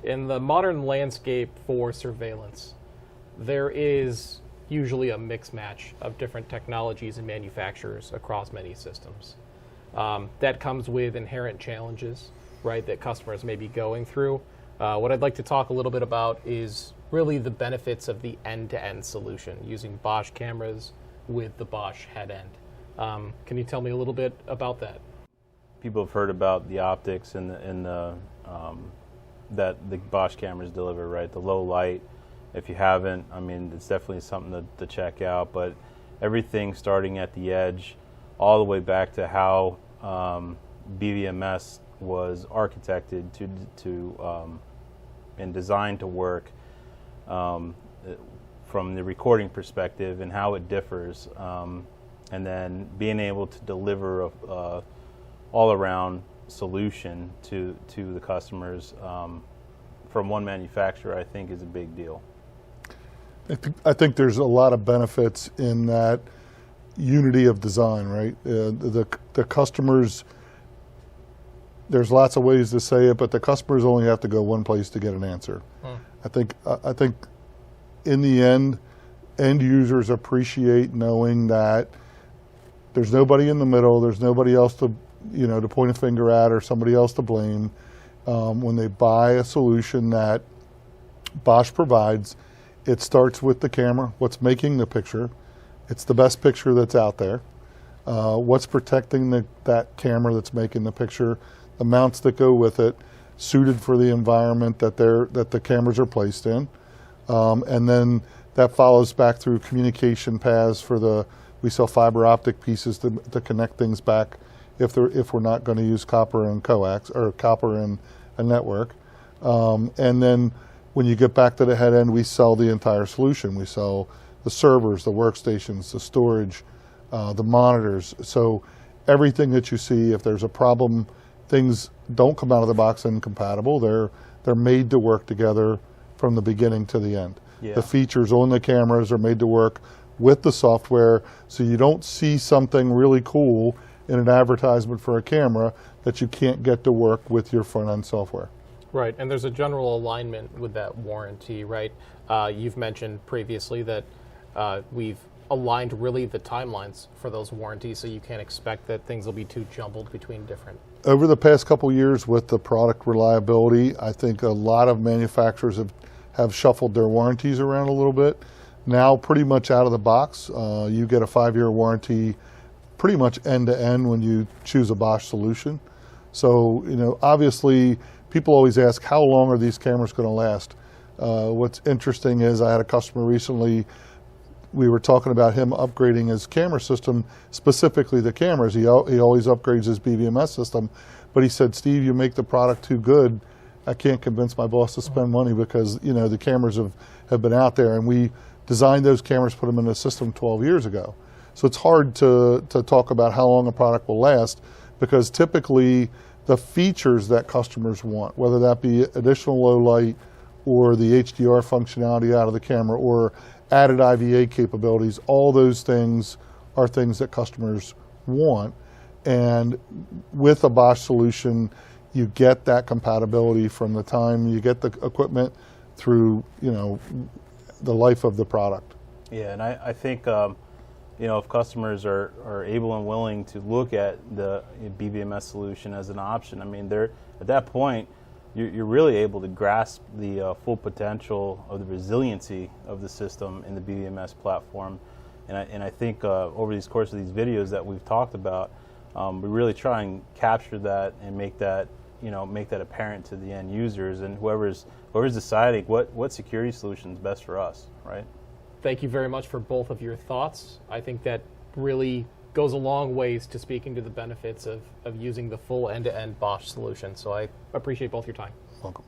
In the modern landscape for surveillance, there is usually a mix match of different technologies and manufacturers across many systems. That comes with inherent challenges, right, that customers may be going through. What I'd like to talk a little bit about is really the benefits of the end-to-end solution using Bosch cameras with the Bosch head end. Can you tell me a little bit about that? People have heard about the optics and that the Bosch cameras deliver, right? The low light. If you haven't, I mean, it's definitely something to check out. But everything starting at the edge, all the way back to how BVMS was architected to and designed to work from the recording perspective and how it differs, and then being able to deliver a all-around solution to the customers from one manufacturer, I think is a big deal. I think there's a lot of benefits in that unity of design, right? The customers, there's lots of ways to say it, but the customers only have to go one place to get an answer. I think in the end users appreciate knowing that there's nobody in the middle, there's nobody else to point a finger at or somebody else to blame. When they buy a solution that Bosch provides, it starts with the camera, what's making the picture. It's the best picture that's out there. What's protecting that camera that's making the picture, the mounts that go with it, suited for the environment that the cameras are placed in. And then that follows back through communication paths we sell fiber optic pieces to connect things back if we're not going to use copper and coax or copper and a network. And then when you get back to the head end, we sell the entire solution. We sell the servers, the workstations, the storage, the monitors. So everything that you see, if there's a problem, things don't come out of the box incompatible. They're made to work together from the beginning to the end. Yeah. The features on the cameras are made to work with the software, so you don't see something really cool in an advertisement for a camera that you can't get to work with your front-end software. Right, and there's a general alignment with that warranty, right? You've mentioned previously that we've aligned really the timelines for those warranties, so you can't expect that things will be too jumbled between different. Over the past couple years with the product reliability, I think a lot of manufacturers have shuffled their warranties around a little bit. Now pretty much out of the box, you get a 5-year warranty pretty much end to end when you choose a Bosch solution. So, obviously people always ask, how long are these cameras going to last? What's interesting is I had a customer recently, we were talking about him upgrading his camera system, specifically the cameras. He always upgrades his BVMS system, but he said, Steve, you make the product too good. I can't convince my boss to spend money because the cameras have been out there, and we designed those cameras, put them in the system 12 years ago. So it's hard to talk about how long a product will last, because typically the features that customers want, whether that be additional low light or the HDR functionality out of the camera or added IVA capabilities, all those things are things that customers want. And with a Bosch solution, you get that compatibility from the time you get the equipment through the life of the product. Yeah, and I think if customers are able and willing to look at the BVMS solution as an option, I mean, at that point, you're really able to grasp the full potential of the resiliency of the system in the BVMS platform. And I think over the course of these videos that we've talked about, we really try and capture that and make that apparent to the end users and whoever's deciding what security solution is best for us, right? Thank you very much for both of your thoughts. I think that really goes a long ways to speaking to the benefits of using the full end-to-end Bosch solution. So I appreciate both your time. Welcome.